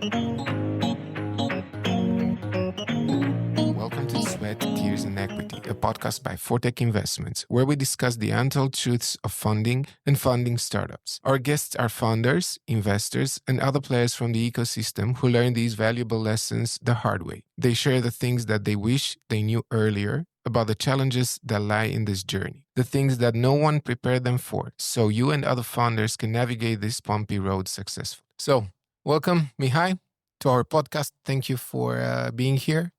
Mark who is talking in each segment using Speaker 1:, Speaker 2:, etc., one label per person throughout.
Speaker 1: Welcome to Sweat, Tears and Equity, a podcast by Fortech Investments, where we discuss the untold truths of funding and funding startups. Our guests are founders, investors, and other players from the ecosystem who learn these valuable lessons the hard way. They share the things that they wish they knew earlier about the challenges that lie in this journey, the things that no one prepared them for, so you and other founders can navigate this bumpy road successfully. So, welcome, Mihai, to our podcast. Thank you for being here.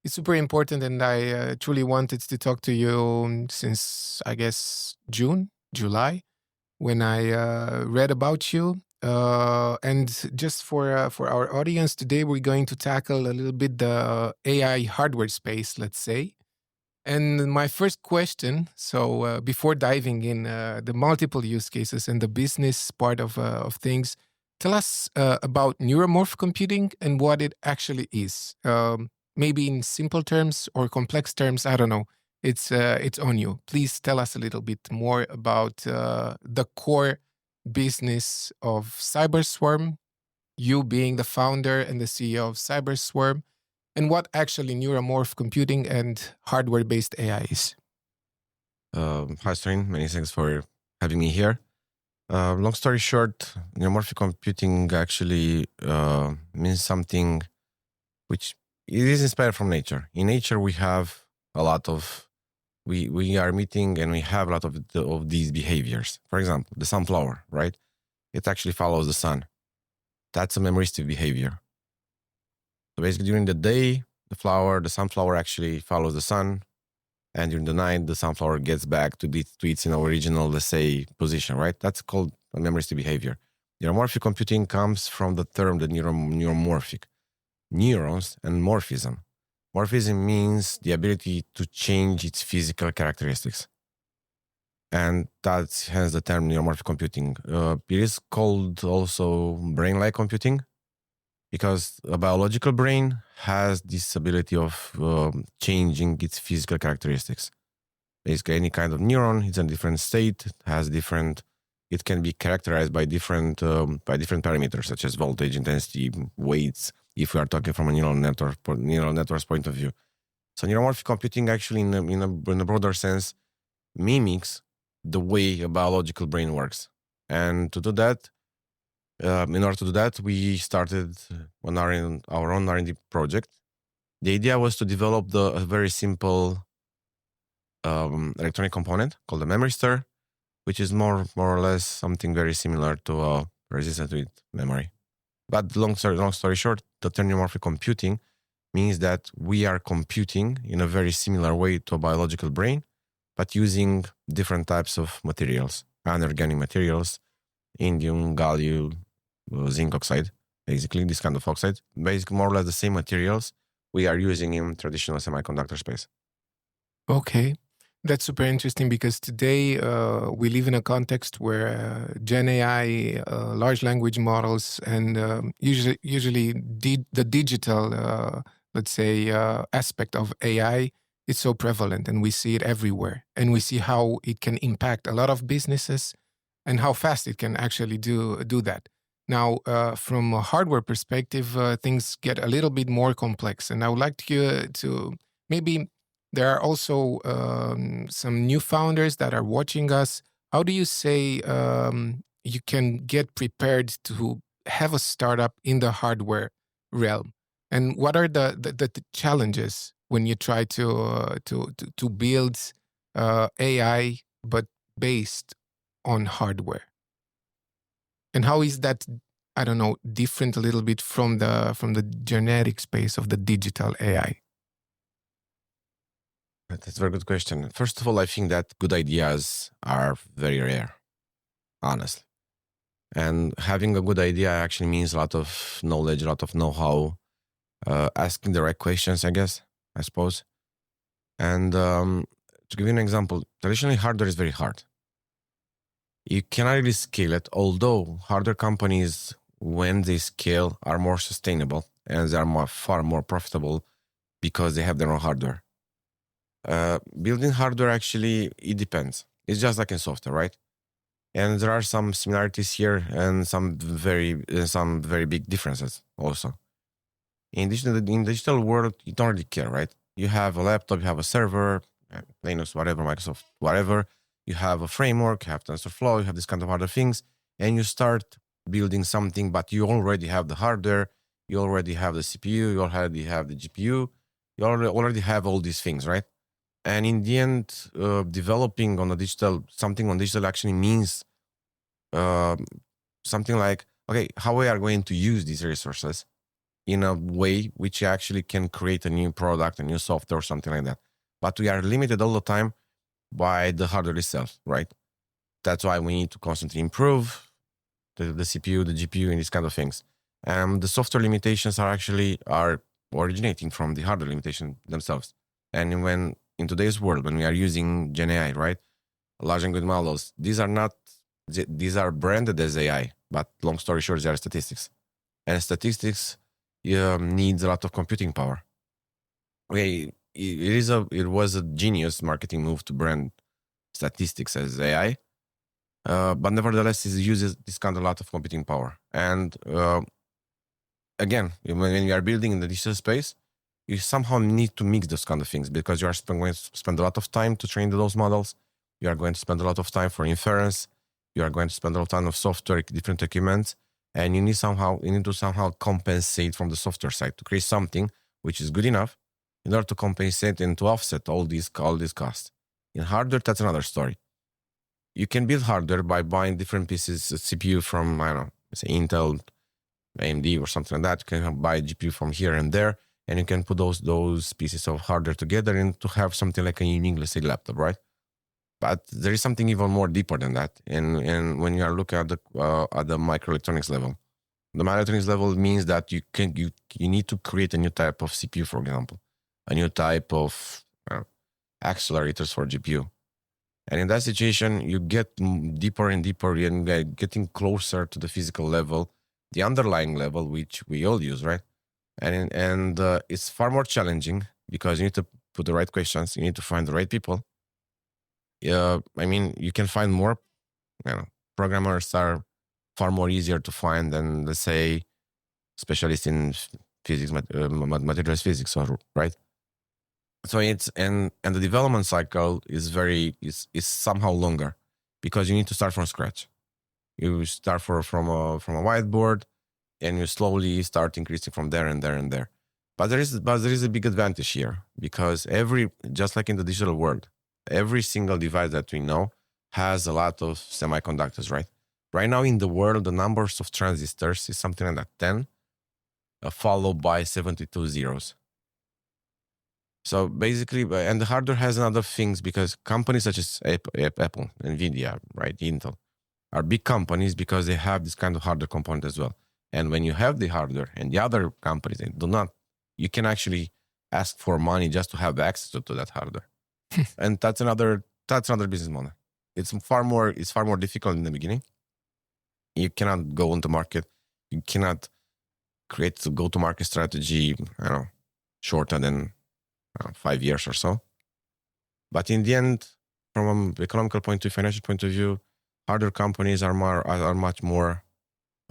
Speaker 1: It's super important, and I truly wanted to talk to you since, I guess, July, when I read about you. And just for our audience, today we're going to tackle a little bit the AI hardware space, let's say. And my first question, so before diving in the multiple use cases and the business part of things, tell us about neuromorphic computing and what it actually is. Maybe in simple terms or complex terms, I don't know. It's on you. Please tell us a little bit more about the core business of CyberSwarm, you being the founder and the CEO of CyberSwarm, and what actually neuromorphic computing and hardware-based AI is.
Speaker 2: Hi, Sorin. Many thanks for having me here. Long story short, neuromorphic computing actually means something which it is inspired from nature. In nature, we have a lot of, we are meeting and we have a lot of these behaviors. For example, the sunflower, right? It actually follows the sun. That's a memoristic behavior. So basically during the day, the sunflower actually follows the sun. And during the night, the sunflower gets back to its original, let's say, position, right? That's called a memoristic behavior. Neuromorphic computing comes from the term, the neuromorphic. Neurons and morphism. Morphism means the ability to change its physical characteristics. And that's hence the term neuromorphic computing. It is called also brain-like computing because a biological brain has this ability of changing its physical characteristics. Basically, any kind of neuron, it's in a different state, it can be characterized by different parameters such as voltage, intensity, weights, if we are talking from a neural network's point of view. So neuromorphic computing actually in a broader sense mimics the way a biological brain works. And to do that, in order to do that, we started on our own R&D project. The idea was to develop a very simple electronic component called a memory stir, which is more or less something very similar to a resistor to memory. But long story short, the term neuromorphic computing means that we are computing in a very similar way to a biological brain, but using different types of materials, anorganic materials, indium, gallium, zinc oxide, basically this kind of oxide, basically more or less the same materials we are using in traditional semiconductor space.
Speaker 1: Okay. That's super interesting because today we live in a context where Gen AI, large language models, and usually the digital, let's say, aspect of AI is so prevalent, and we see it everywhere. And we see how it can impact a lot of businesses and how fast it can actually do that. Now, from a hardware perspective, things get a little bit more complex. And I would like you to maybe... There are also some new founders that are watching us. How do you say you can get prepared to have a startup in the hardware realm? And what are the challenges when you try to build AI but based on hardware? And how is that, I don't know, different a little bit from the genetic space of the digital AI?
Speaker 2: That's a very good question. First of all, I think that good ideas are very rare, honestly. And having a good idea actually means a lot of knowledge, a lot of know-how, asking the right questions, I suppose. And to give you an example, traditionally hardware is very hard. You cannot really scale it, although hardware companies, when they scale, are more sustainable and they are far more profitable because they have their own hardware. Building hardware, actually, it depends. It's just like in software, right? And there are some similarities here and some very big differences also. In digital world, you don't really care, right? You have a laptop, you have a server, Linux, whatever, Microsoft, whatever. You have a framework, you have TensorFlow, you have this kind of other things, and you start building something, but you already have the hardware, you already have the CPU, you already have the GPU, you already have all these things, right? And in the end, developing something on digital actually means something like, okay, how we are going to use these resources in a way which actually can create a new product, a new software, or something like that. But we are limited all the time by the hardware itself, right? That's why we need to constantly improve the CPU, the GPU, and these kind of things. The software limitations are originating from the hardware limitation themselves. And when in today's world, when we are using Gen AI, right, large language models, these are branded as AI, but long story short, they are statistics. And statistics needs a lot of computing power. Okay, it was a genius marketing move to brand statistics as AI, but nevertheless, it uses this kind of lot of computing power. And again, when you are building in the digital space, you somehow need to mix those kind of things because you are going to spend a lot of time to train those models. You are going to spend a lot of time for inference. You are going to spend a lot of time of software, different equipment, and you need to somehow compensate from the software side to create something which is good enough in order to compensate and to offset all these costs. In hardware, that's another story. You can build hardware by buying different pieces of CPU from, I don't know, say Intel, AMD, or something like that. You can buy GPU from here and there, and you can put those pieces of hardware together and to have something like a unique, let's say, laptop, right? But there is something even more deeper than that. And when you are looking at the microelectronics level, the microelectronics level means that you need to create a new type of CPU, for example, a new type of accelerators for GPU. And in that situation, you get deeper and deeper and getting closer to the physical level, the underlying level, which we all use, right? And it's far more challenging because you need to put the right questions. You need to find the right people. I mean, you can find more, programmers are far more easier to find than, let's say, specialists in physics, materials physics, right? So and the development cycle is somehow longer because you need to start from scratch. You start from a whiteboard, and you slowly start increasing from there and there and there. But there is a big advantage here because just like in the digital world, every single device that we know has a lot of semiconductors, right? Right now in the world, the numbers of transistors is something like that 10, followed by 72 zeros. So basically, and the hardware has other things because companies such as Apple, Nvidia, right, Intel, are big companies because they have this kind of hardware component as well. And when you have the hardware and the other companies do not, you can actually ask for money just to have access to that hardware. And that's another business model. It's far more difficult in the beginning. You cannot go on the market. You cannot create a go-to-market strategy, shorter than 5 years or so. But in the end, from an economical point of view, financial point of view, hardware companies are much more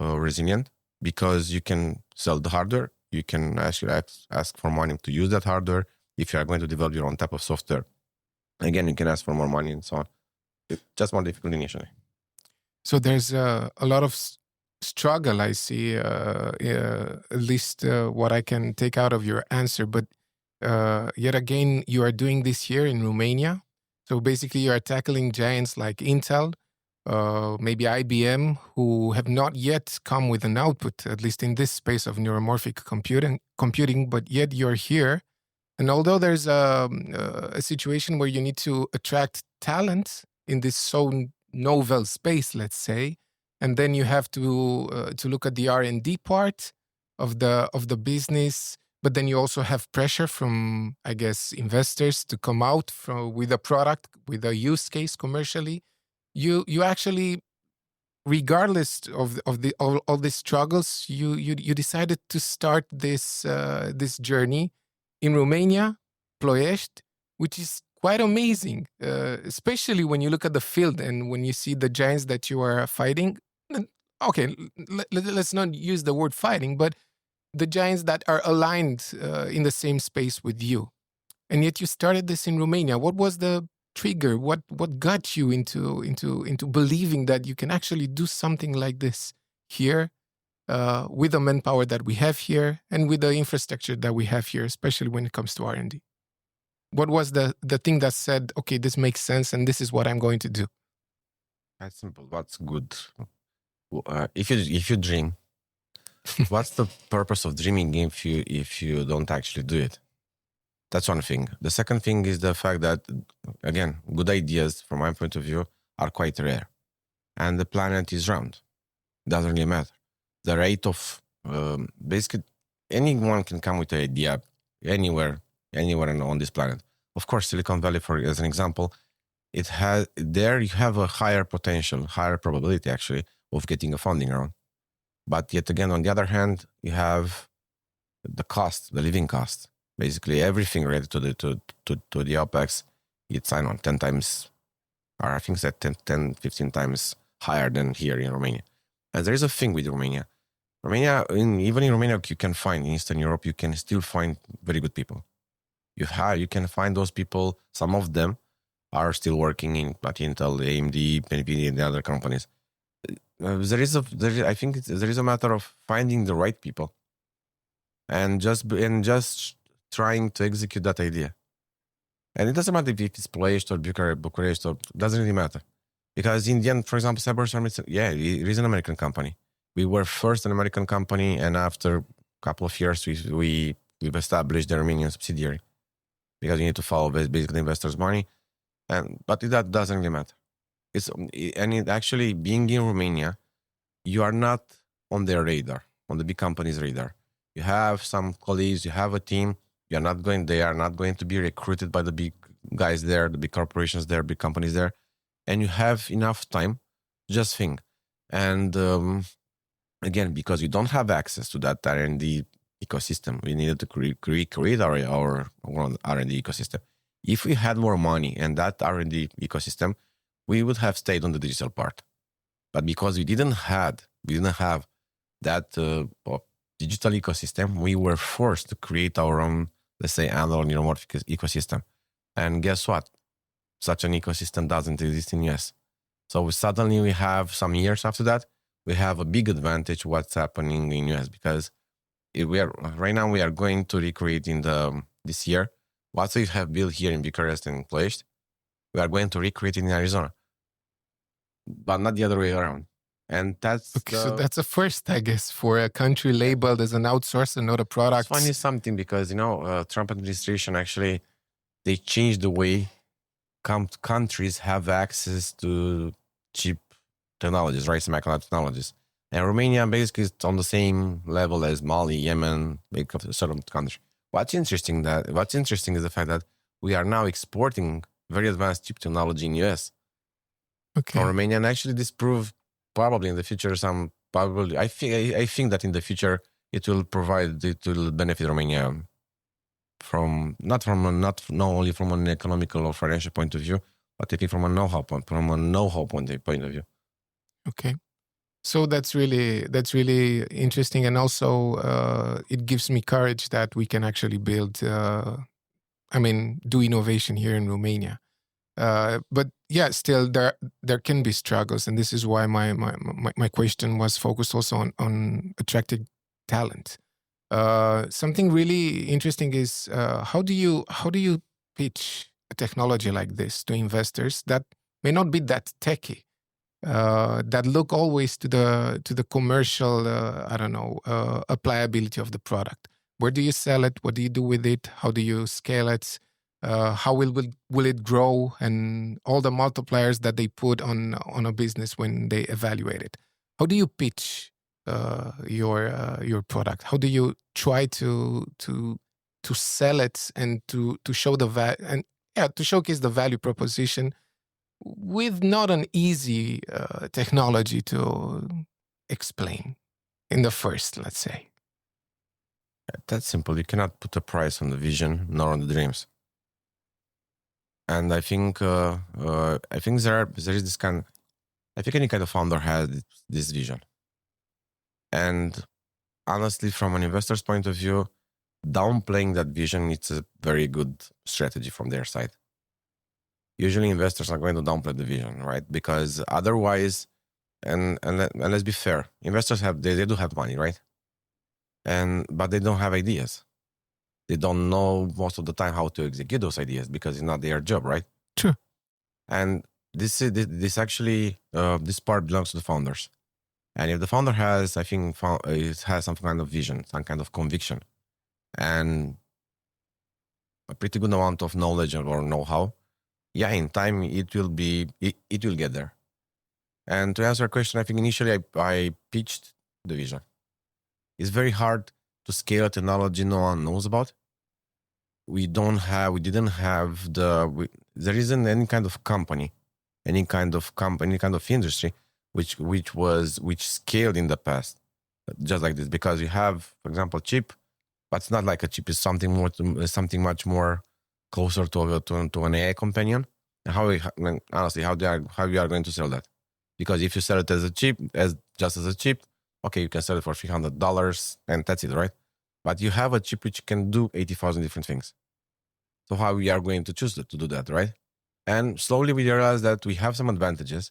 Speaker 2: resilient because you can sell the hardware. You can actually ask for money to use that hardware. If you are going to develop your own type of software, again, you can ask for more money and so on. It's just more difficult initially.
Speaker 1: So there's a lot of struggle, I see, at least what I can take out of your answer. But yet again, you are doing this here in Romania. So basically, you are tackling giants like Intel, maybe IBM, who have not yet come with an output, at least in this space of neuromorphic computing, but yet you're here. And although there's a situation where you need to attract talent in this so novel space, let's say, and then you have to look at the R&D part of the business, but then you also have pressure from, I guess, investors to come out with a product, with a use case commercially. You actually, regardless of all these struggles, you decided to start this journey in Romania, Ploiești, which is quite amazing, especially when you look at the field and when you see the giants that you are fighting. Okay, let's not use the word fighting, but the giants that are aligned in the same space with you. And yet you started this in Romania. What was the trigger? What got you into believing that you can actually do something like this here with the manpower that we have here and with the infrastructure that we have here, especially when it comes to R&D? What was the thing that said, okay, this makes sense and this is what I'm going to do?
Speaker 2: That's simple. What's good? If you dream, what's the purpose of dreaming if you don't actually do it? That's one thing. The second thing is the fact that, again, good ideas, from my point of view, are quite rare. And the planet is round. Doesn't really matter. The rate of, basically, anyone can come with an idea anywhere on this planet. Of course, Silicon Valley, as an example, you have a higher potential, higher probability, actually, of getting a funding round. But yet again, on the other hand, you have the cost, the living cost. Basically, everything related to the OPEX, it's 10 times, or I think it's 10, 15 times higher than here in Romania. And there is a thing with Romania. Even in Romania, you can find, in Eastern Europe, you can still find very good people. You can find those people. Some of them are still working in Intel, AMD, NVIDIA, and the other companies. There is a matter of finding the right people, and just trying to execute that idea. And it doesn't matter if it's Ploiești or Bucharest, or doesn't really matter. Because in the end, for example, CyberSwarm, it is an American company. We were first an American company, and after a couple of years, we've established the Romanian subsidiary. Because you need to follow basically the investors' money. But that doesn't really matter. Actually, being in Romania, you are not on their radar, on the big company's radar. You have some colleagues, you have a team. They are not going to be recruited by the big guys there, the big corporations there, big companies there. And you have enough time to just think. And again, because we don't have access to that R&D ecosystem, we needed to create our own R&D ecosystem. If we had more money and that R&D ecosystem, we would have stayed on the digital part. But because we didn't have that digital ecosystem, we were forced to create our own, let's say, analog neuromorphic ecosystem. And guess what? Such an ecosystem doesn't exist in US. So suddenly we have, some years after that, we have a big advantage what's happening in US, because right now we are going to recreate this year what we have built here in Bucharest and Ploiești. We are going to recreate it in Arizona, but not the other way around. And that's
Speaker 1: okay, so that's a first, I guess, for a country labeled as an outsourcer, not a product.
Speaker 2: It's funny something, because Trump administration actually, they changed the way countries have access to cheap technologies, right? Semiconductor technologies. And Romania basically is on the same level as Mali, Yemen, certain countries. What's interesting is the fact that we are now exporting very advanced chip technology in US.
Speaker 1: Okay.
Speaker 2: From Romania, and actually this proved probably in the future I think that in the future it will benefit Romania not only from an economical or financial point of view, but I think from a know-how point of view.
Speaker 1: Okay. So that's really interesting, and also it gives me courage that we can actually build, do innovation here in Romania. But yeah, still there can be struggles, and this is why my question was focused also on attracting talent. Something really interesting is how do you pitch a technology like this to investors that may not be that techy, that look always to the commercial applicability of the product? Where do you sell it? What do you do with it? How do you scale it? How will it grow, and all the multipliers that they put on a business when they evaluate it? How do you pitch your product? How do you try to sell it and to show to showcase the value proposition with not an easy technology to explain in the first, let's say?
Speaker 2: That's simple. You cannot put a price on the vision nor on the dreams. And I think there is this kind. I think any kind of founder has this vision. And honestly, from an investor's point of view, downplaying that vision, it's a very good strategy from their side. Usually investors are going to downplay the vision, right? Because otherwise, and let's be fair, investors they do have money, right? But they don't have ideas. They don't know most of the time how to execute those ideas because it's not their job, right?
Speaker 1: True.
Speaker 2: And this part belongs to the founders. And if the founder has, I think, it has some kind of vision, some kind of conviction, and a pretty good amount of knowledge or know-how, yeah, in time it will get there. And to answer your question, I think initially I pitched the vision. It's very hard to scale a technology no one knows about. There isn't any kind of company, any kind of industry which scaled in the past, just like this. Because you have, for example, chip, but it's not like a chip. It's something much more closer to an AI companion. And honestly, how you are going to sell that? Because if you sell it as a chip, just as a chip, okay, you can sell it for $300 and that's it, right? But you have a chip which can do 80,000 different things. So how we are going to choose to do that, right? And slowly we realize that we have some advantages.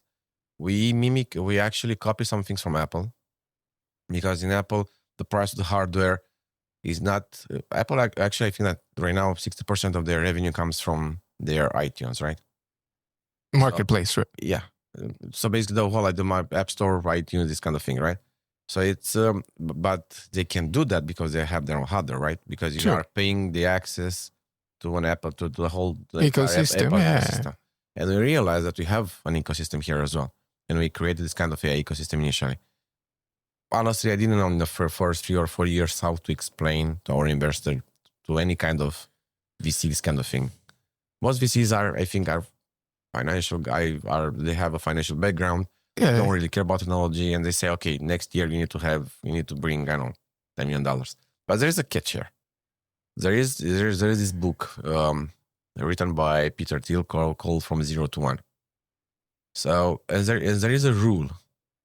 Speaker 2: We actually copy some things from Apple, because in Apple, the price of the hardware is not, Apple actually, I think that right now 60% of their revenue comes from their iTunes, right?
Speaker 1: Marketplace, right?
Speaker 2: Yeah. So basically the whole, like the App Store, iTunes, this kind of thing, right? So it's, but they can do that because they have their own hardware, right? Because you are paying the access to an Apple, to the whole
Speaker 1: ecosystem.
Speaker 2: Ecosystem. And we realized that we have an ecosystem here as well. And we created this kind of AI ecosystem initially. Honestly, I didn't know in the first 3 or 4 years how to explain to our investor, to any kind of VC, this kind of thing. Most VCs are financial they have a financial background.
Speaker 1: Yeah.
Speaker 2: They don't really care about technology, and they say, okay, next year you need to bring, I don't know, $10 million. But there is a catch here. There is this book written by Peter Thiel called From Zero to One. So there is a rule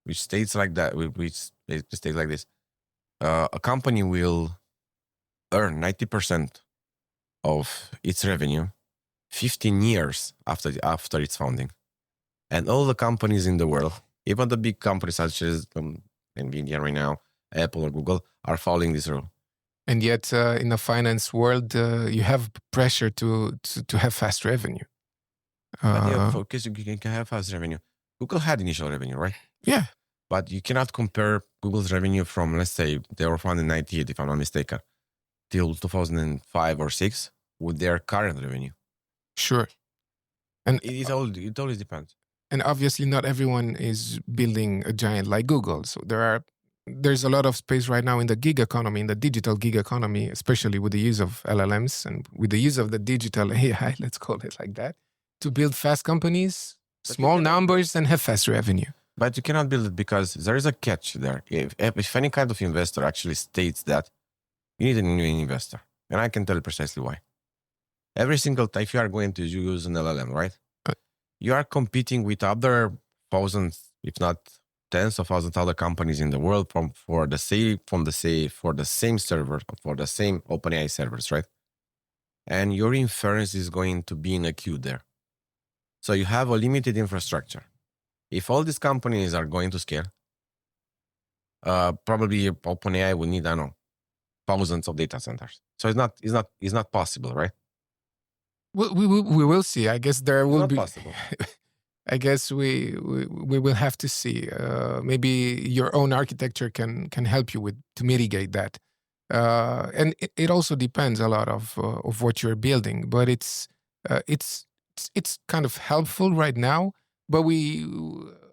Speaker 2: which states like that, which states like this: a company will earn 90% of its revenue 15 years after its founding. And all the companies in the world, even the big companies such as Nvidia right now, Apple or Google, are following this rule.
Speaker 1: And yet, in the finance world, you have pressure to have fast revenue.
Speaker 2: Because you can have fast revenue. Google had initial revenue, right?
Speaker 1: Yeah.
Speaker 2: But you cannot compare Google's revenue from, let's say, they were founded in 1998, if I'm not mistaken, till 2005 or 6 with their current revenue.
Speaker 1: Sure. And
Speaker 2: it always depends.
Speaker 1: And obviously not everyone is building a giant like Google. So there's a lot of space right now in the gig economy, in the digital gig economy, especially with the use of LLMs and with the use of the digital AI, let's call it like that, to build fast companies, small numbers, and have fast revenue.
Speaker 2: But you cannot build it because there is a catch there. If any kind of investor actually states that, you need a new investor. And I can tell you precisely why. Every single time, if you are going to use an LLM, right? You are competing with other thousands, if not tens of thousands, other companies in the world for the same server, for the same OpenAI servers, right? And your inference is going to be in a queue there. So you have a limited infrastructure. If all these companies are going to scale, probably OpenAI will need, I don't know, thousands of data centers. So it's not possible, right?
Speaker 1: Well, we will see. I guess there will be.
Speaker 2: Possible.
Speaker 1: I guess we will have to see. Maybe your own architecture can help you to mitigate that. And it also depends a lot of what you're building. But it's kind of helpful right now. But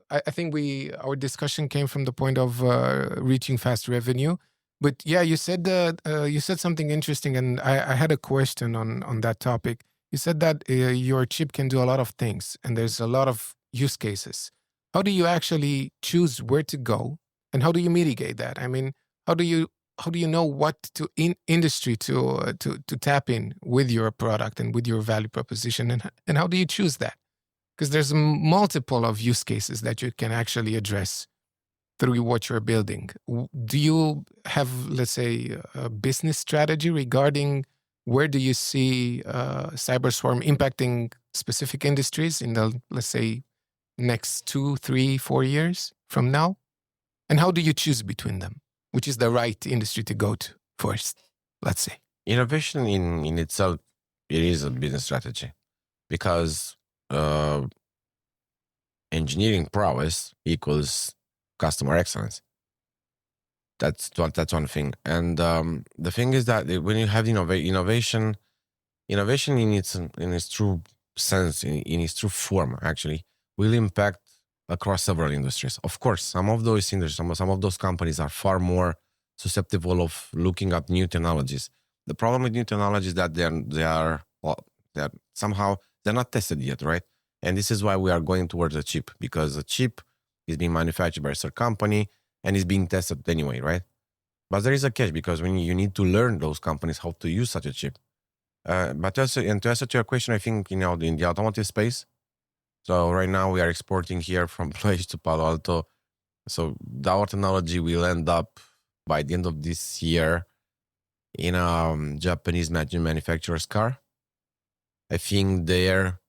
Speaker 1: I think our discussion came from the point of reaching fast revenue. But yeah, you said something interesting, and I had a question on that topic. You said that your chip can do a lot of things, and there's a lot of use cases. How do you actually choose where to go, and how do you mitigate that? I mean, how do you do you know what to industry to tap in with your product and with your value proposition, and how do you choose that? Because there's multiple of use cases that you can actually address through what you're building. Do you have, let's say, a business strategy regarding where do you see CyberSwarm impacting specific industries in the, let's say, next 2, 3, 4 years from now? And how do you choose between them? Which is the right industry to go to first, let's say?
Speaker 2: Innovation in itself, it is a business strategy, because engineering prowess equals customer excellence. That's one thing. And the thing is that when you have innovation in its true sense, in its true form, actually, will impact across several industries. Of course, some of those industries, some of those companies are far more susceptible of looking at new technologies. The problem with new technologies is that they're not tested yet, right? And this is why we are going towards a chip, because a chip is being manufactured by a certain company and is being tested anyway, right? But there is a catch, because when you need to learn those companies how to use such a chip. But to answer to your question, I think in the automotive space. So right now we are exporting here from Ploiești to Palo Alto. So our technology will end up by the end of this year in a Japanese manufacturer's car. I think there,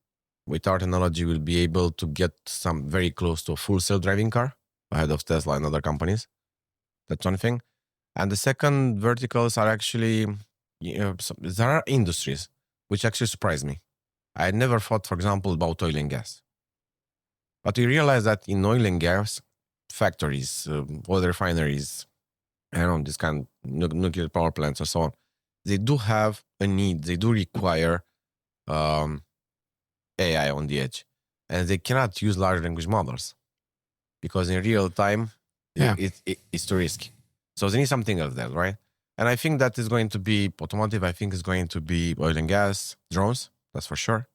Speaker 2: with our technology, we'll be able to get some very close to a full self-driving car ahead of Tesla and other companies. That's one thing. And the second verticals are actually, there are industries which actually surprise me. I had never thought, for example, about oil and gas. But we realize that in oil and gas factories, oil refineries, this kind of nuclear power plants and so on, they do have a need. They do require AI on the edge. And they cannot use large language models, because in real time, it's too risky. So they need something else there, right? And I think that is going to be automotive. I think is going to be oil and gas, drones, that's for sure.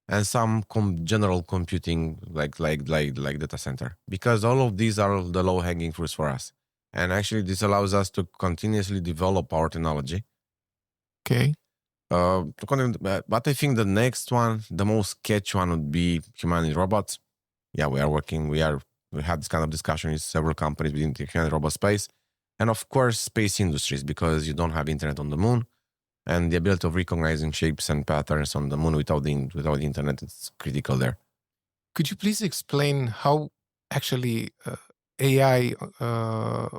Speaker 2: And some general computing like data center, because all of these are the low-hanging fruits for us. And actually, this allows us to continuously develop our technology.
Speaker 1: Okay.
Speaker 2: But I think the next one, the most catchy one, would be humanoid robots. Yeah, we had this kind of discussion with several companies within the humanoid robot space. And of course, space industries, because you don't have internet on the moon. And the ability of recognizing shapes and patterns on the moon without the internet is critical there.
Speaker 1: Could you please explain how actually AI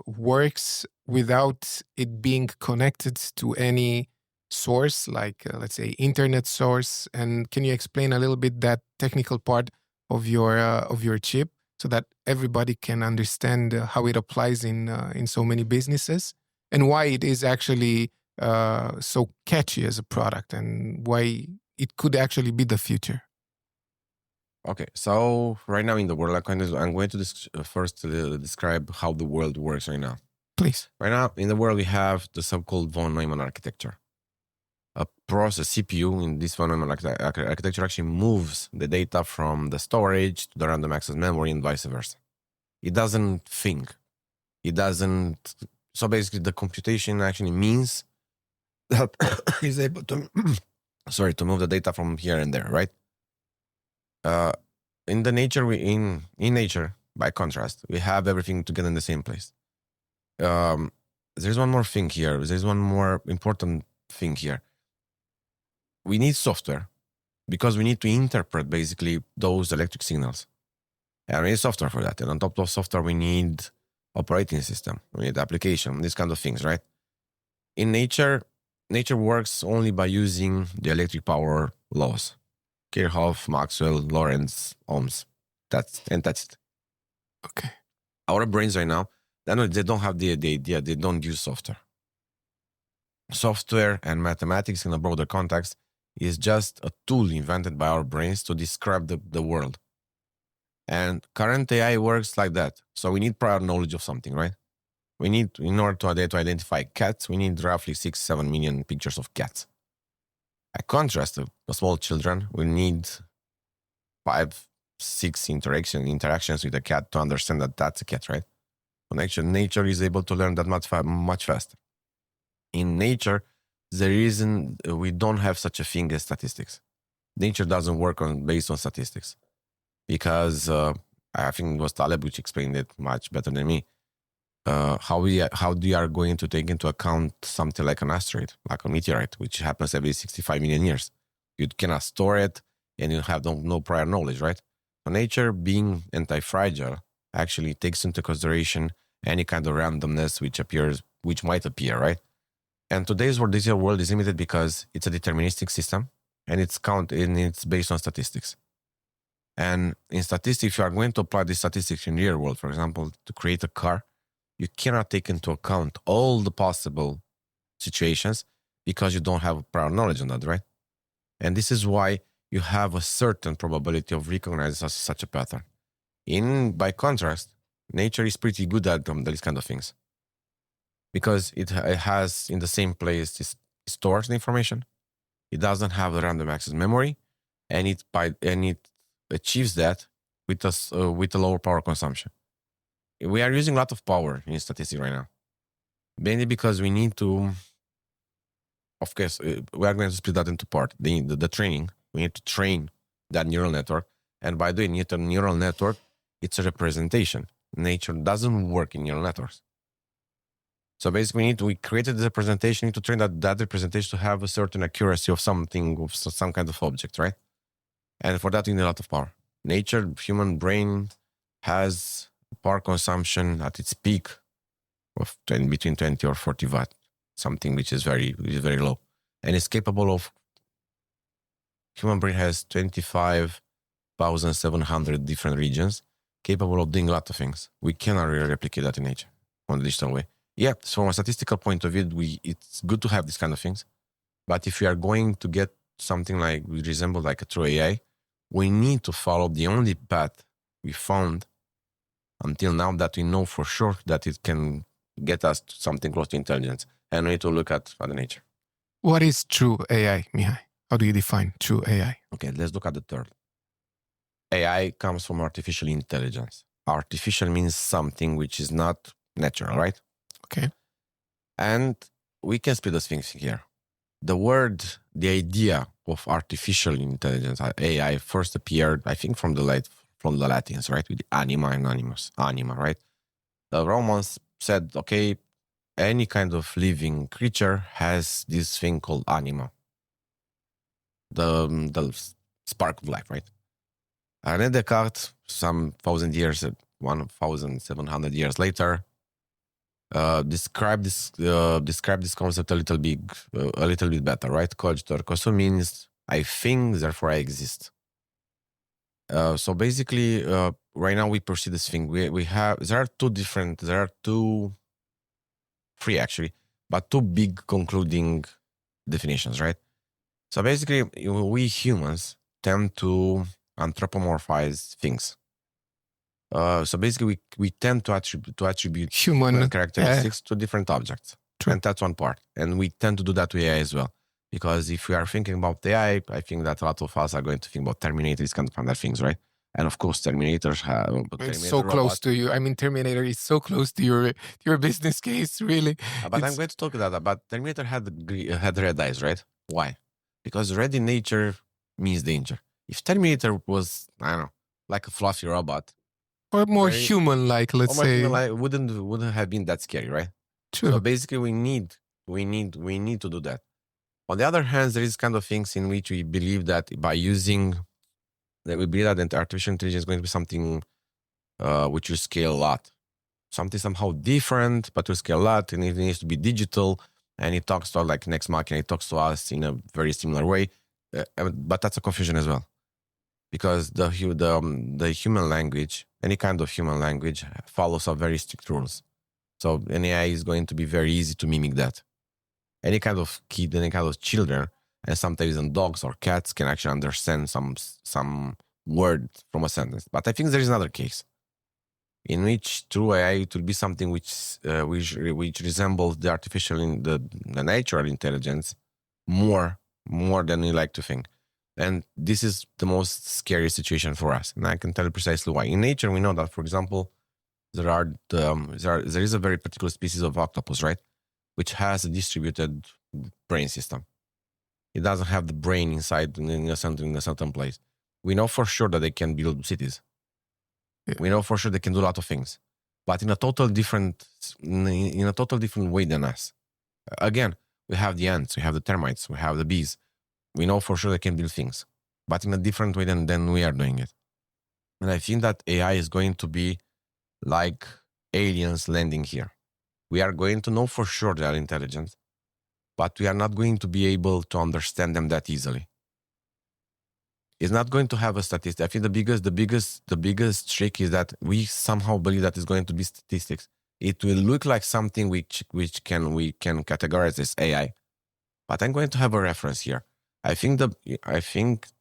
Speaker 1: works without it being connected to any source, like let's say internet source? And can you explain a little bit that technical part of your chip, so that everybody can understand how it applies in so many businesses, and why it is actually so catchy as a product, and why it could actually be the future?
Speaker 2: Okay, so right now in the world, I'm going to first describe how the world works right now.
Speaker 1: Please.
Speaker 2: Right now in the world, we have the so-called von Neumann architecture. A CPU in this von Neumann architecture actually moves the data from the storage to the random access memory and vice versa. It doesn't think. So basically the computation actually means that is able to move the data from here and there, right? In nature, by contrast, we have everything together in the same place. There's one more thing here. There's one more important thing here. We need software, because we need to interpret basically those electric signals. And we need software for that. And on top of software, we need operating system, we need application, these kind of things, right? In nature works only by using the electric power laws. Kirchhoff, Maxwell, Lorentz, Ohms. That's it.
Speaker 1: Okay.
Speaker 2: Our brains right now, they don't have the idea, they don't use software. Software and mathematics in a broader context is just a tool invented by our brains to describe the world. And current AI works like that. So we need prior knowledge of something, right? We need, in order to identify cats, we need roughly 6-7 million pictures of cats. By contrast, the small children will need 5-6 interactions with a cat to understand that that's a cat, right? Nature is able to learn that much faster. In nature, we don't have such a thing as statistics. Nature doesn't work based on statistics because I think it was Taleb which explained it much better than me. How we are going to take into account something like an asteroid, like a meteorite, which happens every 65 million years. You cannot store it, and you have no prior knowledge, right? So nature, being anti-fragile, actually takes into consideration any kind of randomness which might appear, right? And today's world, this world is limited because it's a deterministic system, and it's based on statistics. And in statistics, if you are going to apply these statistics in real world, for example, to create a car, you cannot take into account all the possible situations because you don't have prior knowledge on that, right? And this is why you have a certain probability of recognizing such a pattern. By contrast, nature is pretty good at these kind of things because it has in the same place, it stores the information. It doesn't have a random access memory, and it achieves that with a lower power consumption. We are using a lot of power in statistics right now, mainly because we need to. Of course, we are going to split that into part. The training, we need to train that neural network, and by doing a neural network, it's a representation. Nature doesn't work in neural networks. So basically, we created the representation, need to train that representation to have a certain accuracy of something, of some kind of object, right? And for that, we need a lot of power. Nature, human brain has power consumption at its peak of between 20 or 40 watt, something which is very low. And it's capable of, human brain has 25,700 different regions, capable of doing a lot of things. We cannot really replicate that in nature on the digital way. Yeah, so from a statistical point of view, it's good to have these kind of things. But if we are going to get something like, we resemble like a true AI, we need to follow the only path we found until now that we know for sure that it can get us to something close to intelligence. And we need to look at Mother Nature.
Speaker 1: What is true AI, Mihai? How do you define true AI?
Speaker 2: Okay, let's look at the term. AI comes from artificial intelligence. Artificial means something which is not natural, right?
Speaker 1: Okay.
Speaker 2: And we can split those things here. The idea of artificial intelligence, AI, first appeared, I think, from the Latins, right? With anima and animus, anima, right? The Romans said, okay, any kind of living creature has this thing called anima, the spark of life, right? René Descartes, some 1,700 years later, describe this concept a little bit better, right? Cogito ergo sum means I think, therefore I exist. So basically, right now we perceive this thing. There are three actually, but two big concluding definitions, right? So basically, we humans tend to anthropomorphize things. So basically, we tend to attribute
Speaker 1: human
Speaker 2: characteristics to different objects. True. And that's one part. And we tend to do that with AI as well. Because if we are thinking about AI, I think that a lot of us are going to think about Terminator, these kind of things, right? And of course, Terminators have...
Speaker 1: It's so close to you. I mean, Terminator is so close to your business case, really.
Speaker 2: But I'm going to talk about that. But Terminator had red eyes, right? Why? Because red in nature means danger. If Terminator was, I don't know, like a fluffy robot...
Speaker 1: Or more human-like, let's say.
Speaker 2: Wouldn't have been that scary, right?
Speaker 1: True.
Speaker 2: So basically, we need to do that. On the other hand, there is kind of things in which we believe that that artificial intelligence is going to be something which will scale a lot. Something somehow different, but will scale a lot, and it needs to be digital, and it talks to us like Next Machina, it talks to us in a very similar way. But that's a confusion as well. Because the human language, any kind of human language, follows some very strict rules. So an AI is going to be very easy to mimic that. Any kind of kid, any kind of children, and sometimes even dogs or cats can actually understand some word from a sentence. But I think there is another case in which true AI it will be something which resembles the the natural intelligence more than we like to think. And this is the most scary situation for us. And I can tell you precisely why. In nature, we know that, for example, there is a very particular species of octopus, right? which has a distributed brain system. It doesn't have the brain inside in a certain place. We know for sure that they can build cities.
Speaker 1: Yeah.
Speaker 2: We know for sure they can do a lot of things, but in a total different way than us. Again, we have the ants, we have the termites, we have the bees. We know for sure they can build things, but in a different way than we are doing it. And I think that AI is going to be like aliens landing here. We are going to know for sure they are intelligent, but we are not going to be able to understand them that easily. It's not going to have a statistic. I think the biggest trick is that we somehow believe that it's going to be statistics. It will look like something we can categorize as AI, but I'm going to have a reference here. I think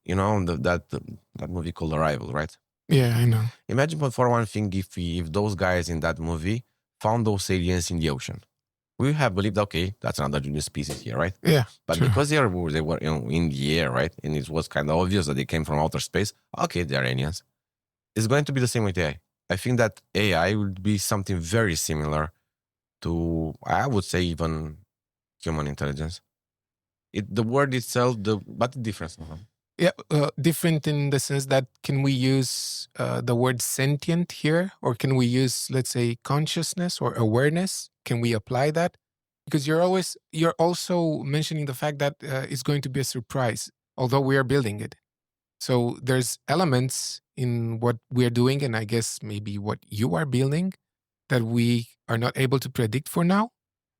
Speaker 2: you know that movie called Arrival, right?
Speaker 1: Yeah, I know.
Speaker 2: Imagine, but for one thing, if those guys in that movie found those aliens in the ocean, we have believed, okay, that's another new species here, right?
Speaker 1: Yeah,
Speaker 2: but
Speaker 1: true.
Speaker 2: because they were in the air, right, and it was kind of obvious that they came from outer space. Okay, they're aliens. It's going to be the same with AI. I think that AI would be something very similar to, I would say, even human intelligence. The word itself, but the difference.
Speaker 1: Yeah, different in the sense that can we use the word sentient here, or can we use, let's say, consciousness or awareness? Can we apply that? Because you're also mentioning the fact that it's going to be a surprise, although we are building it. So there's elements in what we are doing, and I guess maybe what you are building, that we are not able to predict for now.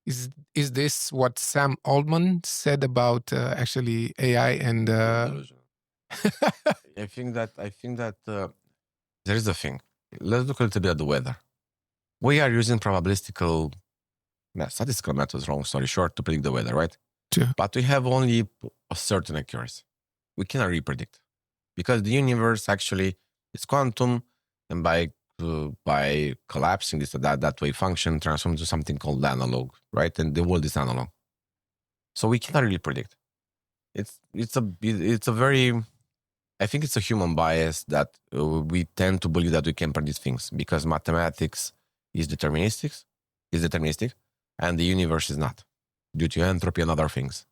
Speaker 1: Is this what Sam Altman said about actually AI and?
Speaker 2: I think that there is a thing. Let's look a little bit at the weather. We are using statistical methods, long story short, to predict the weather, right?
Speaker 1: True.
Speaker 2: But we have only a certain accuracy. We cannot really predict because the universe actually is quantum, and by collapsing this that wave function transforms to something called analog, right? And the world is analog, so we cannot really predict. It's a very, I think it's a human bias that we tend to believe that we can predict things because mathematics is deterministic, and the universe is not, due to entropy and other things,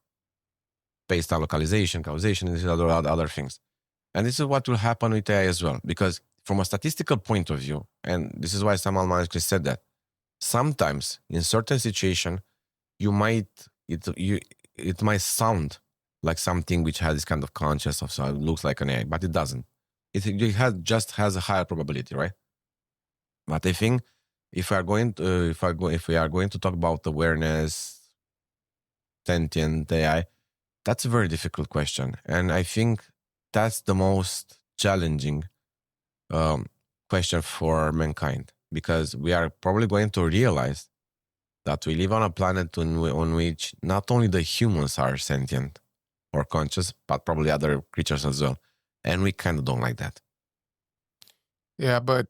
Speaker 2: based on localization, causation, and other things. And this is what will happen with AI as well, because from a statistical point of view, and this is why Sam Altman actually said that sometimes in certain situation, it might sound like something which has this kind of consciousness, so it looks like an AI, but it doesn't. It just has a higher probability, right? But I think if we are going to talk about awareness, sentient AI, that's a very difficult question, and I think that's the most challenging question for mankind, because we are probably going to realize that we live on a planet on which not only the humans are sentient or conscious, but probably other creatures as well. And we kind of don't like that.
Speaker 1: Yeah, but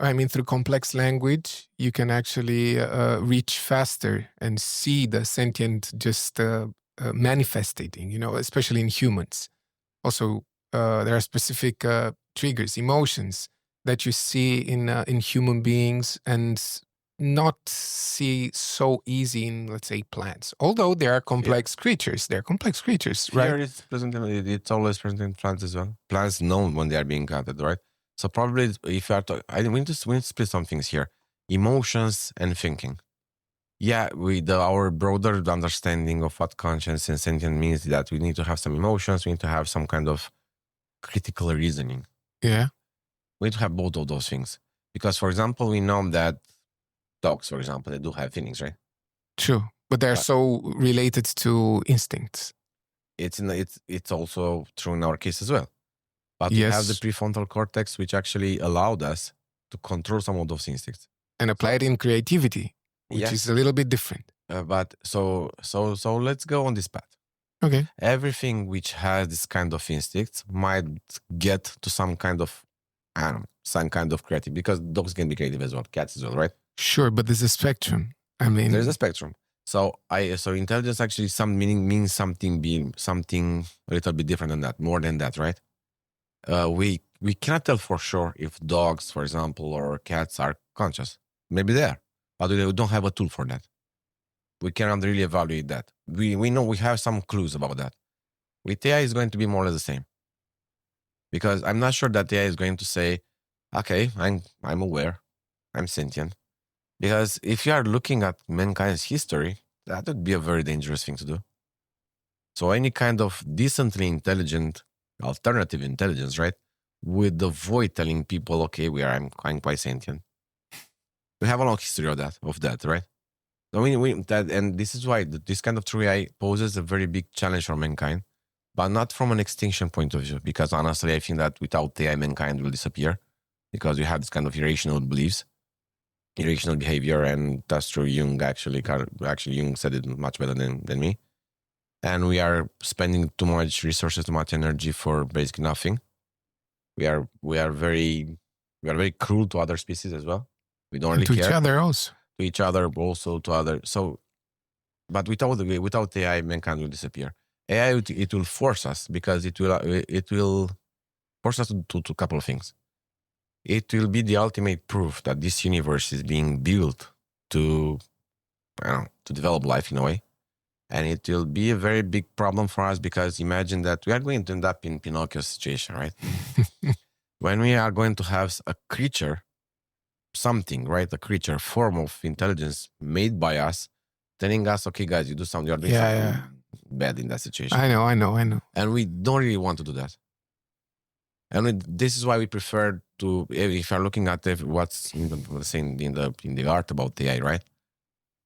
Speaker 1: I mean, through complex language, you can actually reach faster and see the sentient just manifesting, especially in humans. Also, there are specific triggers, emotions that you see in human beings and not see so easy in, let's say, plants. Although they are complex creatures. They're complex creatures, right?
Speaker 2: Here it's always present in plants as well. Plants know when they are being counted, right? So probably if you are we need to split some things here. Emotions and thinking. Yeah, our broader understanding of what conscience and sentient means is that we need to have some emotions, we need to have some kind of critical reasoning.
Speaker 1: Yeah.
Speaker 2: We need to have both of those things. Because, for example, we know that dogs, for example, they do have feelings, right?
Speaker 1: True. But they're so related to instincts.
Speaker 2: It's also true in our case as well. But we have the prefrontal cortex, which actually allowed us to control some of those instincts.
Speaker 1: And apply it in creativity, which is a little bit different.
Speaker 2: But so let's go on this path.
Speaker 1: Okay.
Speaker 2: Everything which has this kind of instincts might get to some kind of, some kind of creative, because dogs can be creative as well, cats as well, right?
Speaker 1: Sure, but there's a spectrum. I mean,
Speaker 2: there's a spectrum. So intelligence actually means something a little bit different than that, more than that, right? We cannot tell for sure if dogs, for example, or cats are conscious. Maybe they are, but we don't have a tool for that. We cannot really evaluate that. We know we have some clues about that. With AI, it's going to be more or less the same. Because I'm not sure that AI is going to say, okay, I'm aware, I'm sentient. Because if you are looking at mankind's history, that would be a very dangerous thing to do. So any kind of decently intelligent alternative intelligence, right, would avoid telling people, okay, I'm quite sentient. We have a long history of that, right? So and this is why this kind of true AI poses a very big challenge for mankind, but not from an extinction point of view. Because honestly, I think that without AI, mankind will disappear because we have this kind of irrational beliefs, irrational behavior, and that's true. Jung actually Jung said it much better than me. And we are spending too much resources, too much energy for basically nothing. We are very cruel to other species as well. We don't really
Speaker 1: to
Speaker 2: care.
Speaker 1: each other also.
Speaker 2: To each other, also to others. So, but without AI, mankind will disappear. AI it will force us because it will force us to do a couple of things. It will be the ultimate proof that this universe is being built to develop life in a way. And it will be a very big problem for us because imagine that we are going to end up in Pinocchio's situation, right? When we are going to have a creature, something, right? A creature, form of intelligence made by us, telling us, okay, guys, you're doing something bad in that situation.
Speaker 1: I know.
Speaker 2: And we don't really want to do that. And this is why we prefer to, if you're looking at what's in the art about AI, right?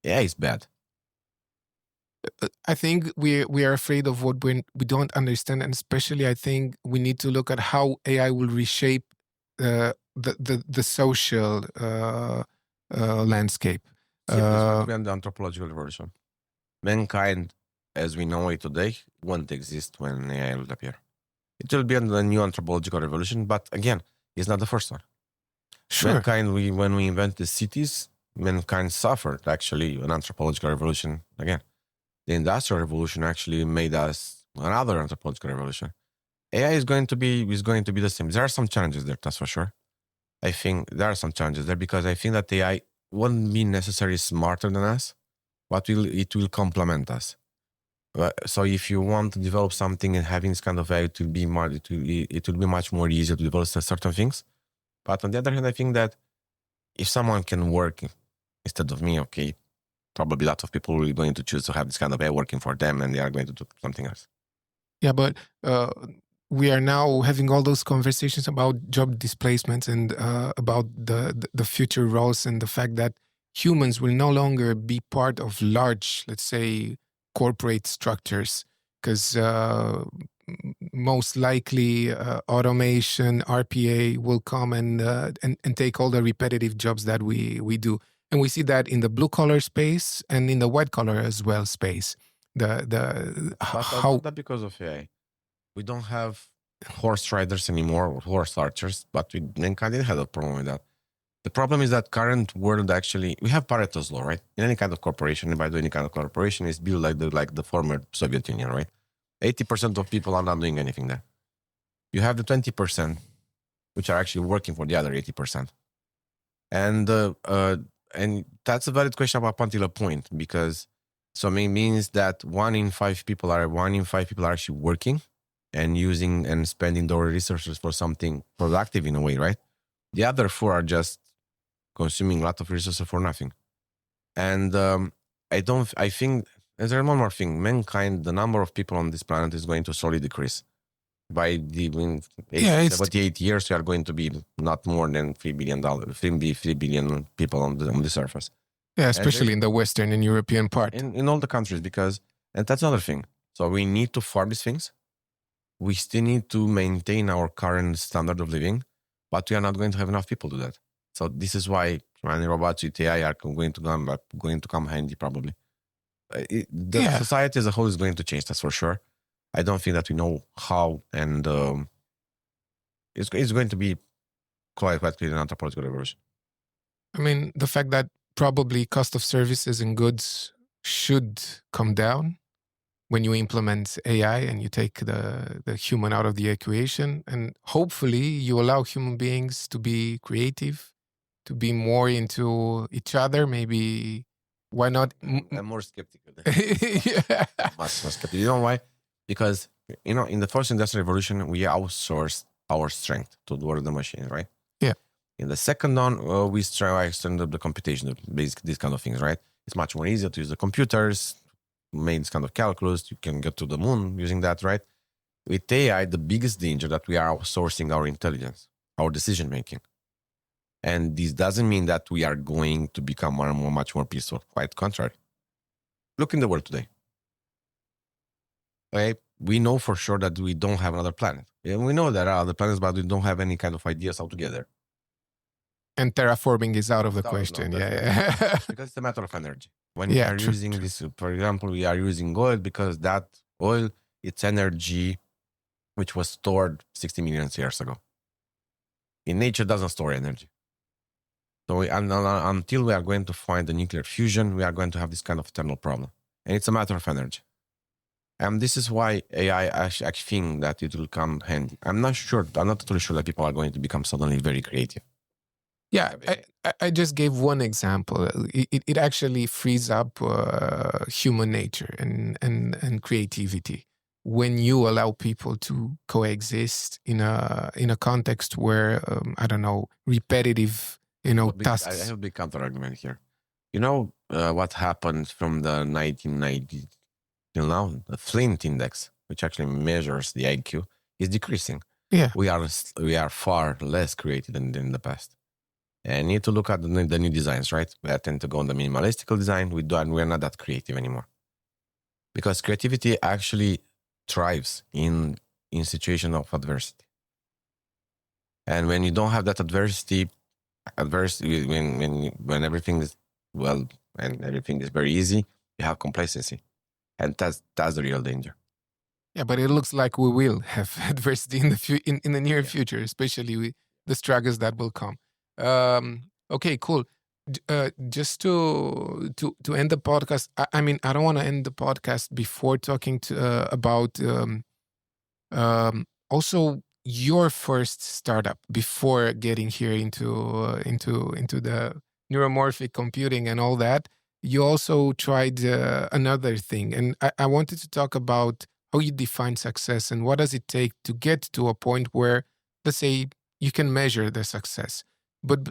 Speaker 2: AI is bad.
Speaker 1: I think we are afraid of what we don't understand, and especially I think we need to look at how AI will reshape the social landscape.
Speaker 2: It's going to be an anthropological revolution. Mankind, as we know it today, won't exist when AI will appear. It will be a new anthropological revolution, but again, it's not the first one.
Speaker 1: Sure.
Speaker 2: Mankind, when we invented cities, mankind suffered actually an anthropological revolution again. The Industrial Revolution actually made us another anthropological revolution. AI is going to be the same. There are some challenges there, that's for sure. I think there are some challenges there because I think that AI won't be necessarily smarter than us, but it will complement us. So if you want to develop something and having this kind of AI, it will be much more easier to develop certain things. But on the other hand, I think that if someone can work instead of me, okay, probably lots of people are going to choose to have this kind of AI working for them and they are going to do something else.
Speaker 1: Yeah, but we are now having all those conversations about job displacements and about the future roles and the fact that humans will no longer be part of large, let's say, corporate structures because most likely automation, RPA will come and take all the repetitive jobs that we do. And we see that in the blue collar space and in the white collar as well space.
Speaker 2: But not because of AI. We don't have horse riders anymore or horse archers, but mankind didn't have a problem with that. The problem is that current world actually, we have Pareto's law, right? In any kind of corporation, and by the way, any kind of corporation is built like the former Soviet Union, right? 80% of people are not doing anything there. You have the 20%, which are actually working for the other 80%. And that's a valid question up until a point, because so it means that 1 in 5 people are actually working and using and spending their resources for something productive in a way, right? The other 4 are just consuming a lot of resources for nothing. And I think there's one more thing. Mankind, the number of people on this planet is going to slowly decrease. By 78 years, we are going to be not more than $3 billion people on the surface.
Speaker 1: Yeah, especially in the Western and European part.
Speaker 2: In all the countries, and that's another thing. So we need to farm these things. We still need to maintain our current standard of living, but we are not going to have enough people to do that. So this is why running robots with AI are going to come handy probably. Society as a whole is going to change, that's for sure. I don't think that we know how, and it's going to be quite clear an anthropological revolution.
Speaker 1: I mean, the fact that probably cost of services and goods should come down when you implement AI and you take the human out of the equation, and hopefully you allow human beings to be creative, to be more into each other, maybe Why not?
Speaker 2: I'm more skeptical.
Speaker 1: Yeah.
Speaker 2: Much more skeptical. You know why? Because, in the first industrial revolution, we outsourced our strength to work the machine, right?
Speaker 1: Yeah.
Speaker 2: In the second one, we try to extend the computation, basically these kind of things, right? It's much more easier to use the computers, make this kind of calculus. You can get to the moon using that, right? With AI, the biggest danger that we are outsourcing our intelligence, our decision making. And this doesn't mean that we are going to become much more peaceful. Quite contrary. Look in the world today. Okay? We know for sure that we don't have another planet. And we know there are other planets, but we don't have any kind of ideas altogether.
Speaker 1: And terraforming is out of the question. Yeah.
Speaker 2: Because it's a matter of energy. When we are using this, for example, we are using oil because that oil, it's energy which was stored 60 million years ago. In nature, doesn't store energy. So until we are going to find the nuclear fusion, we are going to have this kind of eternal problem. And it's a matter of energy. And this is why AI, I think that it will come handy. I'm not totally sure that people are going to become suddenly very creative.
Speaker 1: Yeah, I just gave one example. It actually frees up human nature and creativity when you allow people to coexist in a context where repetitive tasks.
Speaker 2: I have a big counter argument here. What happened from the 1990s till now? The Flint index, which actually measures the IQ, is decreasing.
Speaker 1: Yeah,
Speaker 2: we are far less creative than in the past. And you need to look at the new designs, right? We tend to go on the minimalistical design. We're not that creative anymore. Because creativity actually thrives in situation of adversity. And when you don't have that adversity, when everything is well and everything is very easy, you have complacency. And that's the real danger.
Speaker 1: Yeah, but it looks like we will have adversity in the near future, especially with the struggles that will come. Okay, cool. Just to end the podcast, I don't want to end the podcast before talking about also your first startup before getting here into the neuromorphic computing and all that. You also tried another thing, and I wanted to talk about how you define success and what does it take to get to a point where, let's say, you can measure the success. But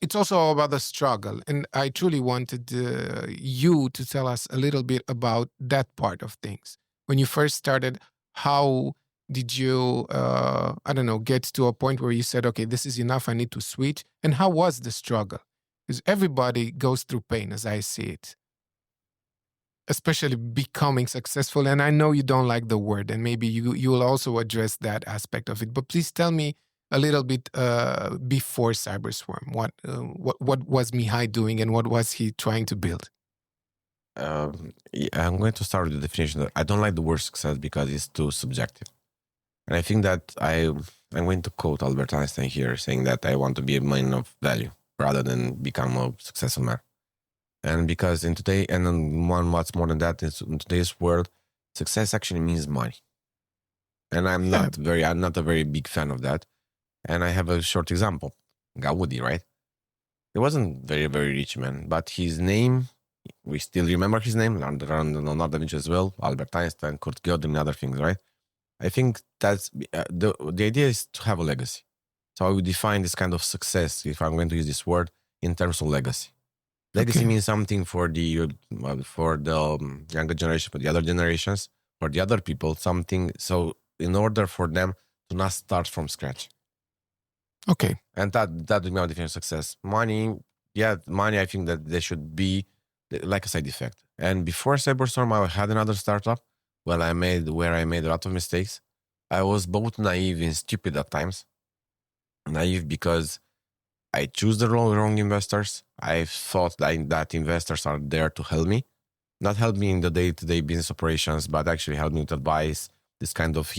Speaker 1: it's also all about the struggle. And I truly wanted you to tell us a little bit about that part of things. When you first started, how did you, get to a point where you said, okay, this is enough, I need to switch? And how was the struggle? Because everybody goes through pain, as I see it, especially becoming successful. And I know you don't like the word, and maybe you will also address that aspect of it. But please tell me a little bit before CyberSwarm. What was Mihai doing and what was he trying to build?
Speaker 2: I'm going to start with the definition. I don't like the word success because it's too subjective. And I think that I'm going to quote Albert Einstein here, saying that I want to be a man of value rather than become a successful man. And because in today, and what's more than that, is in today's world, success actually means money. And I'm not a very big fan of that. And I have a short example. Gaudi, right? He wasn't very, very rich man, but his name, we still remember his name, Leonardo da Vinci as well, Albert Einstein, Kurt Gödel, and other things, right? I think that's the idea is to have a legacy. So I would define this kind of success, if I'm going to use this word, in terms of legacy. Legacy means something for the younger generation, for the other generations, for the other people, something. So in order for them to not start from scratch.
Speaker 1: Okay.
Speaker 2: And that would be my definition of success. Money, I think that there should be like a side effect. And before CyberSwarm, I had another startup where I made a lot of mistakes. I was both naive and stupid at times. Naive because I choose the wrong investors. I thought that investors are there to help me. Not help me in the day-to-day business operations, but actually help me with advice, this kind of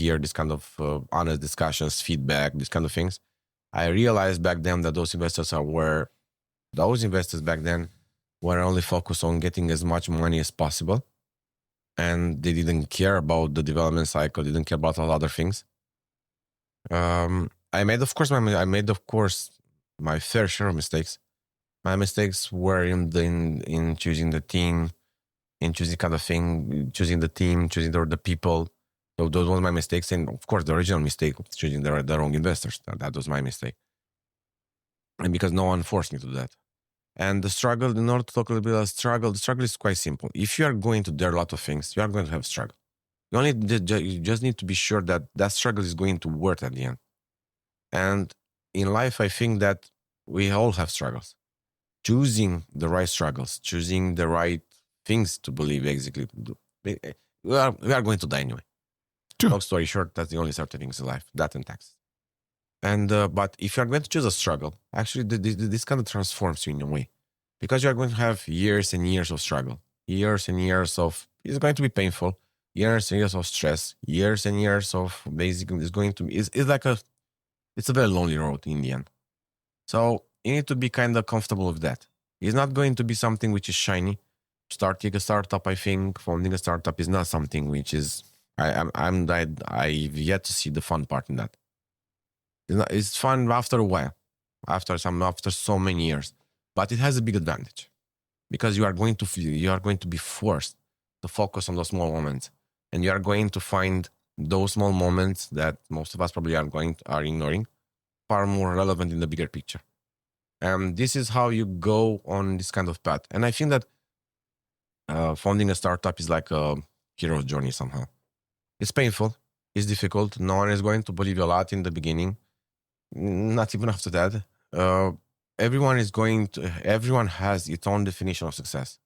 Speaker 2: honest discussions, feedback, these kind of things. I realized back then that those investors back then were only focused on getting as much money as possible. And they didn't care about the development cycle, didn't care about all other things. I made, of course, my fair share of mistakes. My mistakes were in choosing the team, in choosing kind of thing, choosing the team, choosing the people. So those were my mistakes. And of course, the original mistake of choosing the wrong investors. That was my mistake. And because no one forced me to do that. And the struggle, in order to talk a little bit about struggle, the struggle is quite simple. If you are going to dare a lot of things, you are going to have struggle. You just need to be sure that that struggle is going to work at the end. And in life, I think that we all have struggles. Choosing the right struggles, choosing the right things to believe, execute. We are going to die anyway.
Speaker 1: True.
Speaker 2: Long story short, that's the only certain things in life, that and taxes. And but if you're going to choose a struggle, actually this kind of transforms you in a way, because you are going to have years and years of struggle, years and years of, it's going to be painful, years and years of stress, years and years of basically it's a very lonely road in the end. So you need to be kind of comfortable with that. It's not going to be something which is shiny. Starting a startup, I think, founding a startup is not something which is, I've yet to see the fun part in that. It's fun after a while, after so many years, but it has a big advantage because you are going to be forced to focus on those small moments, and you are going to find those small moments that most of us probably are ignoring, far more relevant in the bigger picture. And this is how you go on this kind of path. And I think that founding a startup is like a hero's journey somehow. It's painful. It's difficult. No one is going to believe you a lot in the beginning. Not even after that. Everyone has its own definition of success.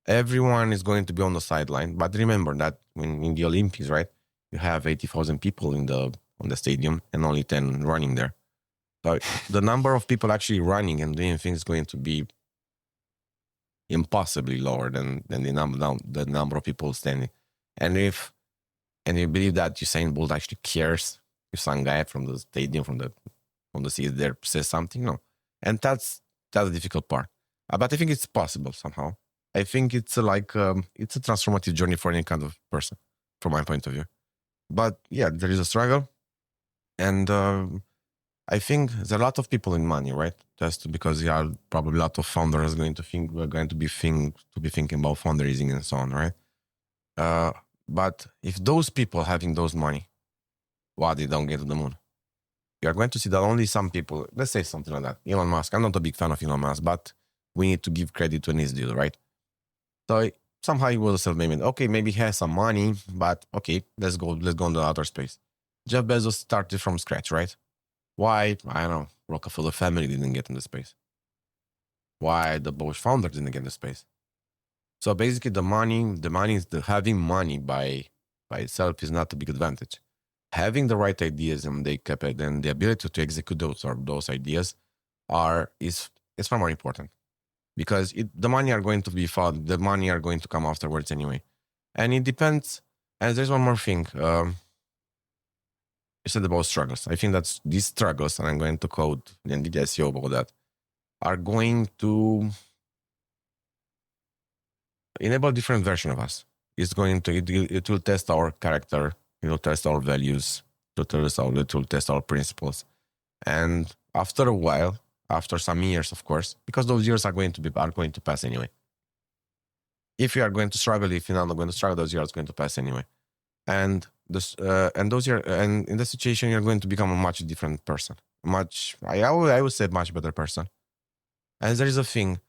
Speaker 2: Everyone is going to be on the sideline. But remember that in the Olympics, right, you have 80,000 people on the stadium and only 10 running there. So the number of people actually running and doing things is going to be impossibly lower than the number of people standing. And you believe that Usain Bolt actually cares if some guy from the stadium, from the seat there says something? No. And that's the difficult part. But I think it's possible somehow. I think it's it's a transformative journey for any kind of person, from my point of view. But yeah, there is a struggle. And I think there's a lot of people in money, right? Just because there are probably a lot of founders going to be thinking about fundraising and so on, right? But if those people having those money, why they don't get to the moon? You are going to see that only some people, let's say something like that. Elon Musk, I'm not a big fan of Elon Musk, but we need to give credit to his deal, right? So somehow he was self-made. Okay, maybe he has some money, but okay, let's go into outer space. Jeff Bezos started from scratch, right? Why, I don't know, Rockefeller family didn't get into space? Why the Bosch founder didn't get into space? So basically having money by itself is not a big advantage. Having the right ideas and the ability to execute those ideas is far more important, because the money are going to be found, the money are going to come afterwards anyway. And it depends. And there's one more thing. You said about struggles. I think that these struggles, and I'm going to quote the NVIDIA CEO about that, are going to enable a different version of us. It will test our character. It will test our values. It will test our principles. And after a while, after some years, of course, because those years are going to pass anyway. If you are going to struggle, if you're not going to struggle, those years are going to pass anyway. And those years, and in the situation, you're going to become a much different person. I would say much better person. And there is a thing,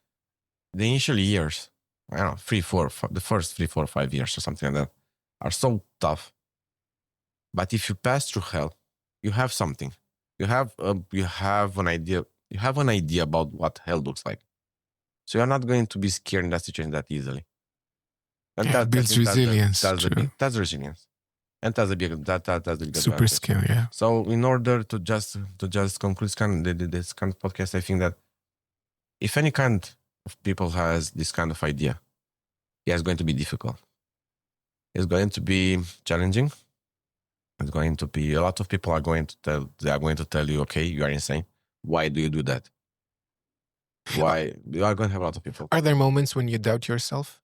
Speaker 2: the initial years, I don't know, the first 3, 4, 5 years or something like that are so tough. But if you pass through hell, you have something. You have an idea. You have an idea about what hell looks like. So you're not going to be scared in that situation that easily. And
Speaker 1: that builds resilience.
Speaker 2: That's resilience. And that's the big
Speaker 1: super advantage. Skill, yeah.
Speaker 2: So in order to just conclude this kind of podcast, I think that if any kind of people has this kind of idea, it's going to be difficult. It's going to be challenging. It's going to be, a lot of people are going to tell you, okay, you are insane. Why do you do that? Why? You are going to have a lot of people.
Speaker 1: Are there moments when you doubt yourself?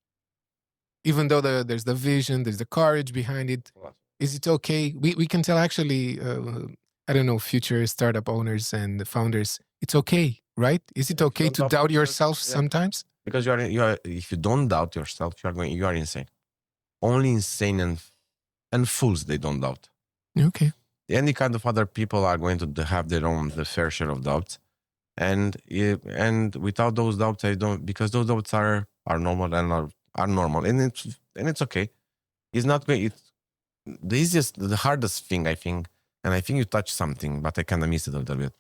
Speaker 1: Even though there's the vision, there's the courage behind it. Is it okay? We can tell actually, future startup owners and the founders, it's okay right? Is it okay to doubt yourself sometimes?
Speaker 2: Because you are. If you don't doubt yourself, you are insane. Only insane and fools they don't doubt.
Speaker 1: Okay.
Speaker 2: Any kind of other people are going to have the fair share of doubts, and without those doubts, because those doubts are normal and are normal, and it's okay. It's not going. It's the hardest thing, I think, and I think you touched something, but I kind of missed it a little bit.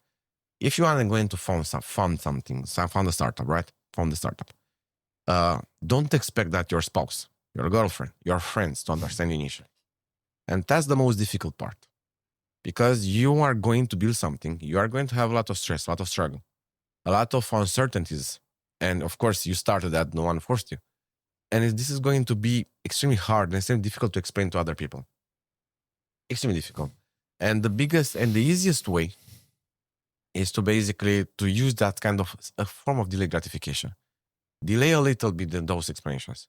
Speaker 2: If you are going to found a startup, right? Found the startup. Don't expect that your spouse, your girlfriend, your friends to understand initially. And that's the most difficult part. Because you are going to build something, you are going to have a lot of stress, a lot of struggle, a lot of uncertainties. And of course, you started that, no one forced you. And this is going to be extremely hard and extremely difficult to explain to other people. Extremely difficult. And the biggest and the easiest way is to basically to use that kind of a form of delayed gratification. Delay a little bit those explanations.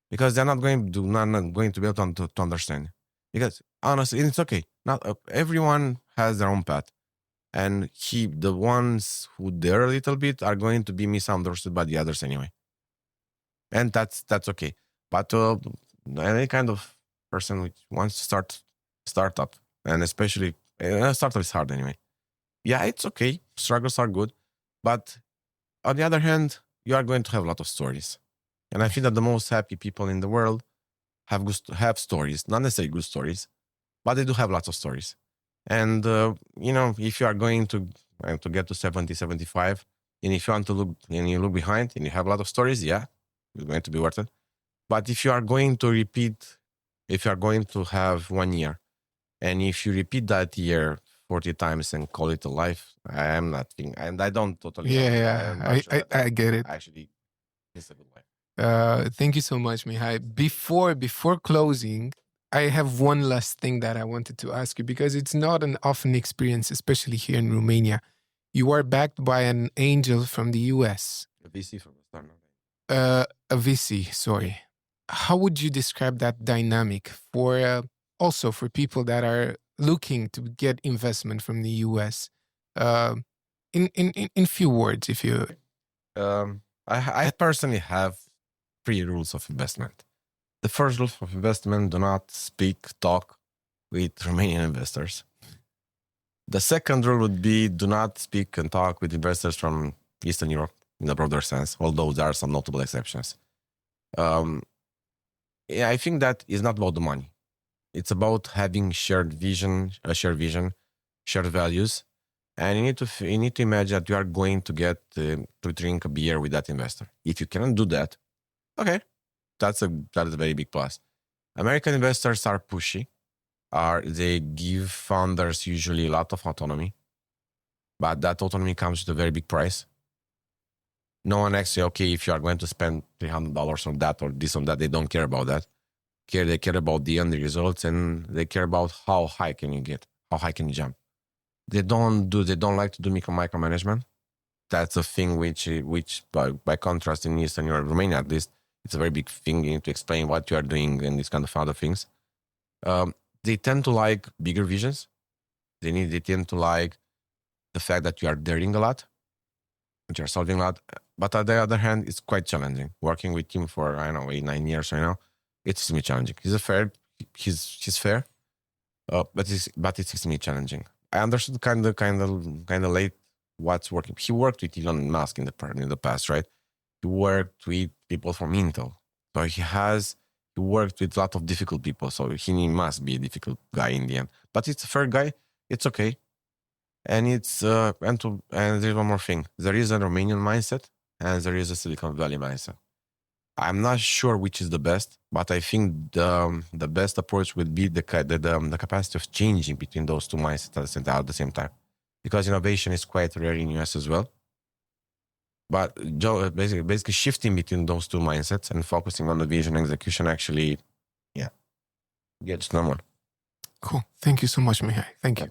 Speaker 2: Because they're not going to be able to understand. Because honestly, it's okay. Not everyone has their own path, and the ones who dare a little bit are going to be misunderstood by the others anyway, and that's okay. But any kind of person which wants to start startup, and especially startup is hard anyway. Yeah, it's okay. Struggles are good, but on the other hand, you are going to have a lot of stories, and I think that the most happy people in the world have stories, not necessarily good stories, but they do have lots of stories. And, if you are going to get to 70, 75, and if you want to look and you look behind and you have a lot of stories, yeah, it's going to be worth it. But if you are going to have 1 year, and if you repeat that year 40 times and call it a life, I am not thinking, and I don't totally.
Speaker 1: I get it.
Speaker 2: Actually, it's a good life.
Speaker 1: Thank you so much, Mihai. Before closing, I have one last thing that I wanted to ask you, because it's not an often experience, especially here in Romania. You are backed by an angel from the US.
Speaker 2: A VC from the start.
Speaker 1: A VC, sorry. How would you describe that dynamic also for people that are looking to get investment from the US? In few words, if you...
Speaker 2: I personally have 3 rules of investment. The first rule of investment: do not talk with Romanian investors. The second rule would be do not speak and talk with investors from Eastern Europe in a broader sense, although there are some notable exceptions. I think that is not about the money. It's about having shared vision, shared values. And you need to imagine that you are going to get to drink a beer with that investor. If you cannot do that, okay, that is a very big plus. American investors are pushy. They give founders usually a lot of autonomy, but that autonomy comes with a very big price. No one actually, okay, if you are going to spend $300 on that or this on that, they don't care about that. They care about the end results, and they care about how high can you get, how high can you jump. They don't like to do micromanagement. That's a thing which by contrast in Eastern Europe, Romania at least, it's a very big thing. You need to explain what you are doing and these kind of other things. They tend to like bigger visions. They tend to like the fact that you are daring a lot, that you are solving a lot. But on the other hand, it's quite challenging. Working with him for 8-9 years right now, it's extremely challenging. He's fair, but it's extremely challenging. I understood kind of late what's working. He worked with Elon Musk in the past, right? He worked with people from Intel, so he worked with a lot of difficult people. So he must be a difficult guy in the end. But it's a fair guy. It's okay. And it's and there's one more thing. There is a Romanian mindset and there is a Silicon Valley mindset. I'm not sure which is the best, but I think the best approach would be the capacity of changing between those two mindsets at the same time, because innovation is quite rare in US as well. But basically shifting between those two mindsets and focusing on the vision and execution actually, gets normal.
Speaker 1: Cool. Thank you so much, Mihai. Thank you.